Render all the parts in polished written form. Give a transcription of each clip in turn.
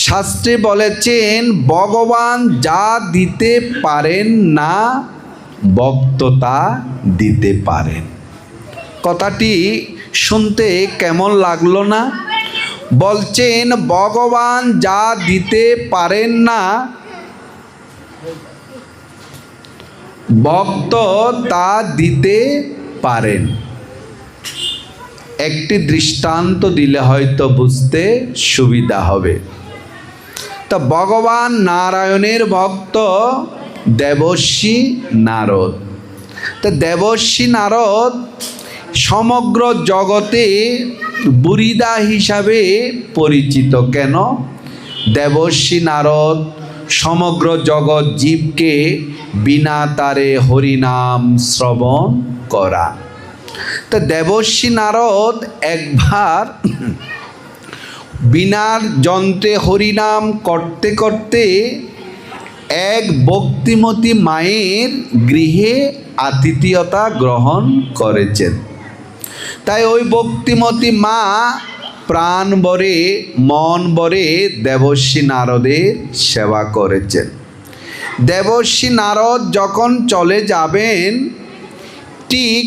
শাস্ত্রে বলেছেন ভগবান যা দিতে পারেন না ভক্ত তা দিতে পারেন। কথাটি শুনতে কেমন লাগলো না? বলছেন ভগবান যা দিতে পারেন না ভক্ত তা দিতে পারেন। একটি দৃষ্টান্ত দিলে হয়তো বুঝতে সুবিধা হবে। তো ভগবান নারায়ণের ভক্ত দেবর্ষি নারদ। তো দেবর্ষি নারদ সমগ্র জগতে বুরিদা হিসাবে পরিচিত। কেন? দেবর্ষি নারদ সমগ্র জগৎ জীবকে বিনা তারে হরিনাম শ্রবণ করা। তো দেবর্ষি নারদ একবার বিনার যন্ত্রে হরিনাম করতে করতে এক ভক্তিমতী মায়ের গৃহে আতিথেয়তা গ্রহণ করেছেন। তাই ওই ভক্তিমতী মা প্রাণ ভরে মন ভরে দেবর্ষি নারদের সেবা করেছেন। দেবর্ষি নারদ যখন চলে যাবেন, ঠিক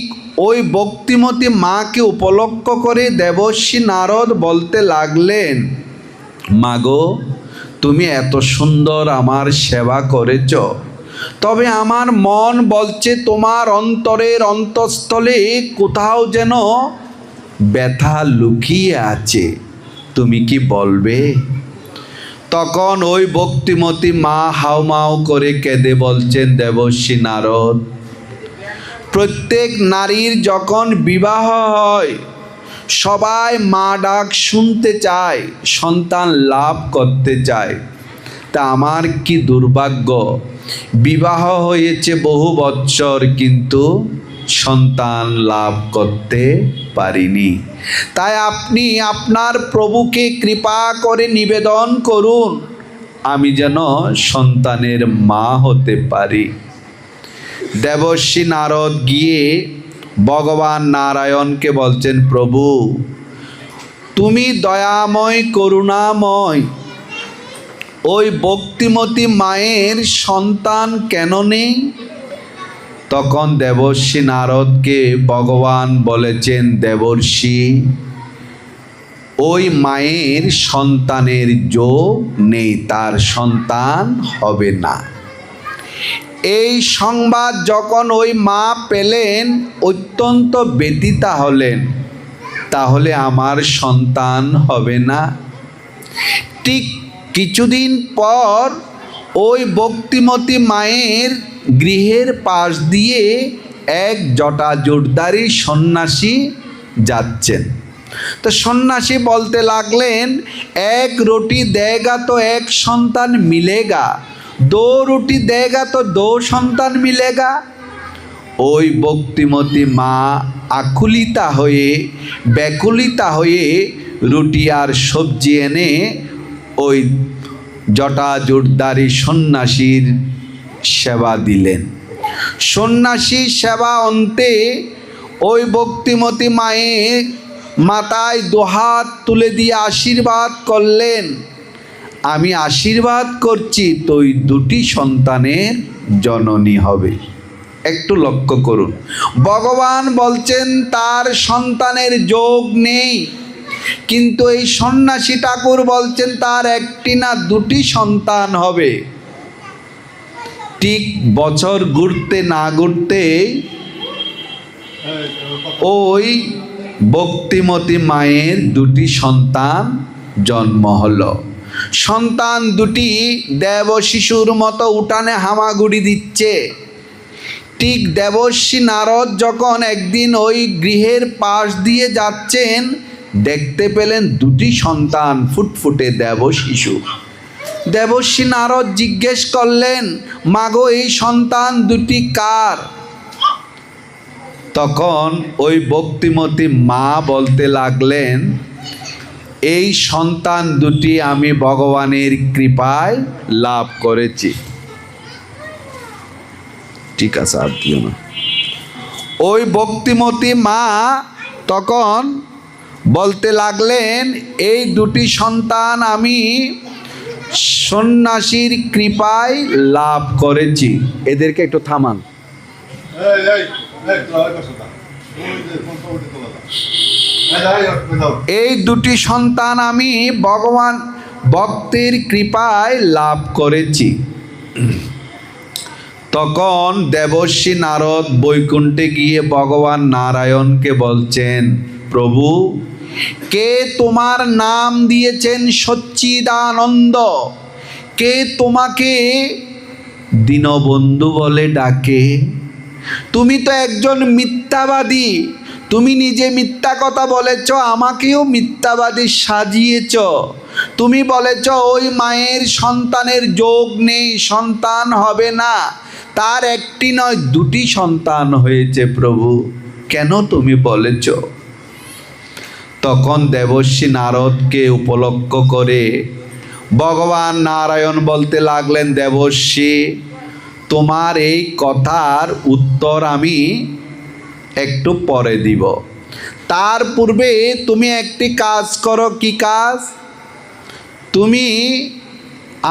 ওই ভক্তিমতী মাকে উপলক্ষ করে দেবর্ষি নারদ বলতে লাগলেন, মাগো তুমি এত সুন্দর আমার সেবা করেছ, তবে আমার মন বলছে তোমার অন্তরের অন্তঃস্থলে কোথাও যেন ব্যথা লুকিয়ে আছে, তুমি কি বলবে? তখন ওই ভক্তিমতী মা হাউমাউ করে কেঁদে বলছেন, দেবর্ষি নারদ, প্রত্যেক নারীর যখন বিবাহ হয় সবাই মা ডাক শুনতে চায়, সন্তান লাভ করতে চায়। তা আমার কি দুর্ভাগ্য, বিবাহ হয়েছে বহু বৎসর কিন্তু সন্তান লাভ করতে পারিনি। তাই আপনি আপনার প্রভুকে কৃপা করে নিবেদন করুন, আমি যেন সন্তানের মা হতে পারি। দেবর্ষি নারদ গিয়ে ভগবান নারায়ণকে বলছেন, প্রভু তুমি দয়াময় করুণাময়, ওই ভক্তিমতী মায়ের সন্তান কেন নেই? তখন দেবর্ষি নারদকে ভগবান বলেছেন, দেবর্ষি ওই মায়ের সন্তানের যোগ নেই, তার সন্তান হবে না। এই সংবাদ যখন ওই মা পেলেন অত্যন্ত ব্যথিতা হলেন, তাহলে আমার সন্তান হবে না। ঠিক কিছুদিন পর ওই ভক্তিমতী মায়ের গৃহের পাশ দিয়ে এক জটাজুটধারী সন্ন্যাসী যাচ্ছেন। তো সন্ন্যাসী বলতে লাগলেন, এক রুটি দেगा তো এক সন্তান মিলেগা, দো রুটি দেगा তো দো সন্তান মিলেগা। ওই ভক্তিমতী মা আকুলিতা হয়ে ব্যাকুলিতা হয়ে রুটি আর সবজি এনে ওই জটাজুটধারী সন্ন্যাসীর সেবা দিলেন। সন্ন্যাসীর সেবা অন্তে ওই ভক্তিমতী মায়ের মাথায় দুহাত তুলে দিয়ে আশীর্বাদ করলেন, আমি আশীর্বাদ করছি তুই দুটি সন্তানের জননী হবে। একটু লক্ষ্য করুন, ভগবান বলছেন তার সন্তানের যোগ নেই, কিন্তু এই সন্ন্যাসী ঠাকুর বলছেন তার একটি না দুটি সন্তান হবে। ঠিক বছর ঘুরতে না ঘুরতে ওই ভক্তিমতী মায়ের দুটি সন্তান জন্ম হলো। সন্তান দুটি দেব শিশুর মতো উঠানে হামাগুড়ি দিচ্ছে। ঠিক দেবর্ষি নারদ যখন একদিন ওই গৃহের পাশ দিয়ে যাচ্ছেন, দেখতে পেলেন দুটি সন্তান ফুটফুটে দেব শিশু। দেবর্ষি নারদ জিজ্ঞেস করলেন, মাগো এই সন্তান দুটি কার? তখন ওই ভক্তিমতী মা বলতে লাগলেন, এই সন্তান দুটি আমি ভগবানের কৃপায় লাভ করেছি। ঠিক আছে, আর দিও না। ওই ভক্তিমতী মা তখন বলতে লাগলেন, এই দুটি সন্তান আমি সন্ন্যাসীর কৃপায় লাভ করেছি। এদেরকে একটু থামান। এই দুটি সন্তান আমি ভগবান ভক্তের কৃপায় লাভ করেছি। তখন দেবর্ষি নারদ বৈকুণ্ঠে গিয়ে ভগবান নারায়ণকে বলছেন, প্রভু, কে তোমার নাম দিয়েছেন সচ্চিদানন্দ? কে তোমাকে দীনবন্ধু বলে ডাকে? তুমি তো একজন মিথ্যাবাদী। তুমি নিজে মিথ্যা কথা বলেছ, আমাকেও মিথ্যাবাদী সাজিয়েছ। তুমি বলেছ ওই মায়ের সন্তানের যোগ নেই, সন্তান হবে না। তার একটি নয়, দুটি সন্তান হয়েছে প্রভু। কেন তুমি বলেছ? তখন দেবর্ষি নারদকে উপলক্ষ করে ভগবান নারায়ণ বলতে লাগলেন, দেবর্ষি, তোমার এই কথার উত্তর আমি একটু পরে দিব। তার পূর্বে তুমি একটি কাজ করো। কি কাজ? তুমি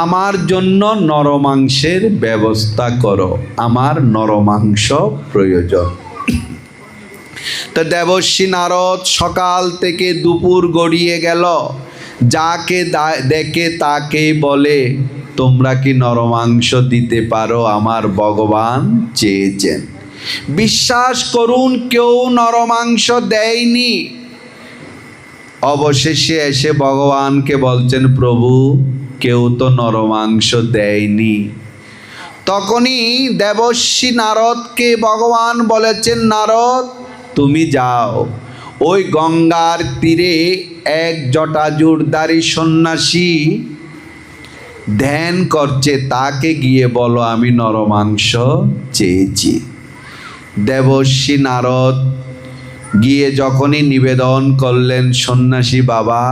আমার জন্য নরমাংসের ব্যবস্থা করো। আমার নরমাংস প্রয়োজন। তো দেবর্ষি নারদ সকাল থেকে দুপুর গড়িয়ে গেল, যাকে দেখে তাকে বলে, তোমরা কি নরমাংস দিতে পারো? আমার ভগবান চেয়েছেন। বিশ্বাস করুন, কেউ নরমাংস দেয়নি। অবশেষে এসে ভগবানকে বলছেন, প্রভু, কেউ তো নরমাংস দেয়নি। তখনই দেবর্ষি নারদকে ভগবান বলেছেন, নারদ, তুমি যাও, ওই গঙ্গার তীরে এক জটাজুটধারী সন্ন্যাসী ধ্যান করছে, তাকে গিয়ে বলো আমি নরমাংস চেয়েছি। দেবর্ষি নারদ গিয়ে যখনই নিবেদন করলেন, সন্ন্যাসী বাবা,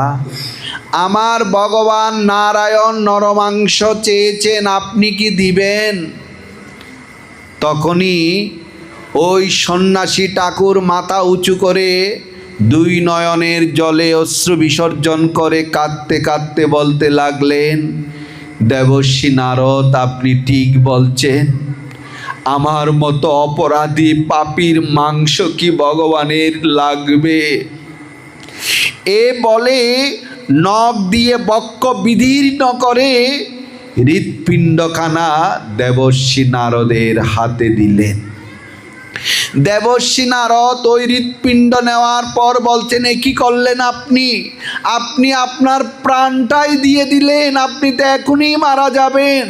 আমার ভগবান নারায়ণ নরমাংস চেয়েছেন, আপনি কি দিবেন? তখনই ওই সন্ন্যাসী ঠাকুর মাথা উঁচু করে দুই নয়নের জলে অশ্রু বিসর্জন করে কাঁদতে কাঁদতে বলতে লাগলেন, দেবর্ষি নারদ, আপনি ঠিক বলছেন। আমার মতো অপরাধী পাপীর মাংস কি ভগবানের লাগবে? এ বলে নখ দিয়ে বক্ষ বিদীর্ণ করে হৃৎপিণ্ডখানা দেবর্ষি নারদের হাতে দিলেন। দেবর্ষি নারদ ওই হৃৎপিণ্ড নেওয়ার পর বলছেন, এ কি করলেন আপনি? আপনি আপনার প্রাণটাই দিয়ে দিলেন, আপনি তো এখনই মারা যাবেন।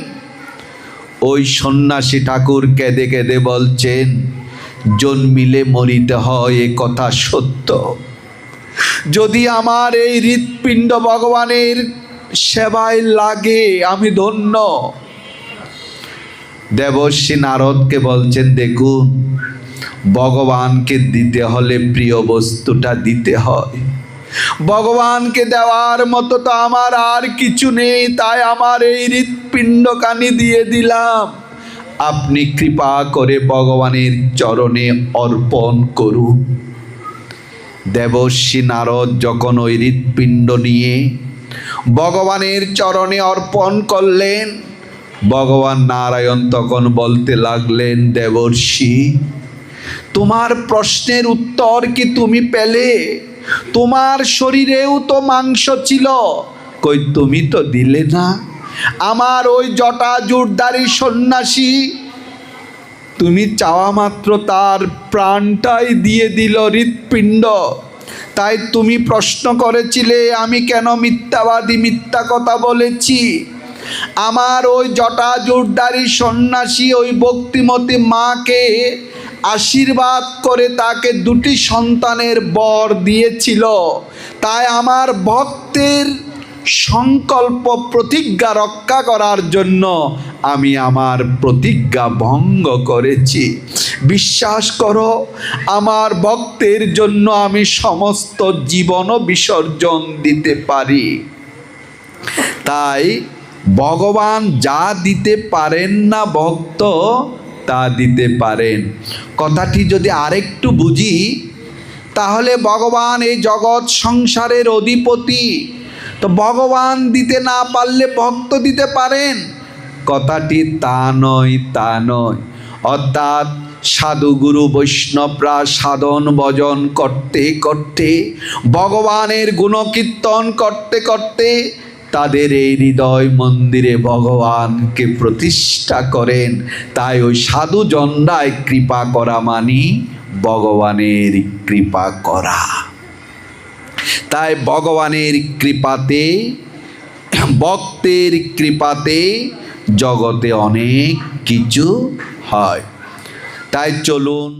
ওই সন্ন্যাসী ঠাকুর কেঁদে কেঁদে বলছেন, জন্মিলে মরিতে হয়, এ কথা সত্য। যদি আমার এই হৃৎপিণ্ড ভগবানের সেবায় লাগে, আমি ধন্য। দেবর্ষি নারদকে বলছেন, দেখুন, ভগবানকে দিতে হলে প্রিয় বস্তুটা দিতে হয়। ভগবানকে দেওয়ার মতো তো আমার আর কিছু নেই, তাই আমার এই হৃৎপিণ্ডখানি দিয়ে দিলাম। আপনি কৃপা করে ভগবানের চরণে অর্পণ করুন। দেবর্ষি নারদ যখন ওই হৃৎপিণ্ড নিয়ে ভগবানের চরণে অর্পণ করলেন, ভগবান নারায়ণ তখন বলতে লাগলেন, দেবর্ষি, তোমার প্রশ্নের উত্তর কি তুমি পেলে? তোমার শরীরেও তো মাংস ছিল, কই তুমি তো দিলে না। আমার ওই জটাজুটধারী সন্ন্যাসী, তুমি চাওয়া মাত্র তার প্রাণটাই দিয়ে দিল, হৃৎপিণ্ড। তাই তুমি প্রশ্ন করেছিলে আমি কেন মিথ্যাবাদী, মিথ্যা কথা বলেছি। আমার ওই জটাজুটধারী সন্ন্যাসী ওই ভক্তিমতী মাকে আশীর্বাদ করে তাকে দুটি সন্তানের বর দিয়েছিল। তাই আমার ভক্তের সংকল্প প্রতিজ্ঞা রক্ষা করার জন্য আমি আমার প্রতিজ্ঞা ভঙ্গ করেছি। বিশ্বাস করো, আমার ভক্তের জন্য আমি সমস্ত জীবনও বিসর্জন দিতে পারি। তাই ভগবান যা দিতে পারেন না, ভক্ত তা দিতে পারেন। কথাটি যদি আরেকটু বুঝি, তাহলে ভগবান এই জগৎ সংসারের অধিপতি, তো ভগবান দিতে না পারলে ভক্ত দিতে পারেন, কথাটি তা নয়, তা নয়। অর্থাৎ সাধুগুরু বৈষ্ণবরা সাধন ভজন করতে করতে, ভগবানের গুণকীর্তন করতে করতে তাদের এই হৃদয় মন্দিরে ভগবানকে প্রতিষ্ঠা করেন। তাই ওই সাধুজনরায় কৃপা করা মানি ভগবানের কৃপা করা। তাই ভগবানের কৃপাতে, ভক্তের কৃপাতে জগতে অনেক কিছু হয়। তাই চলুন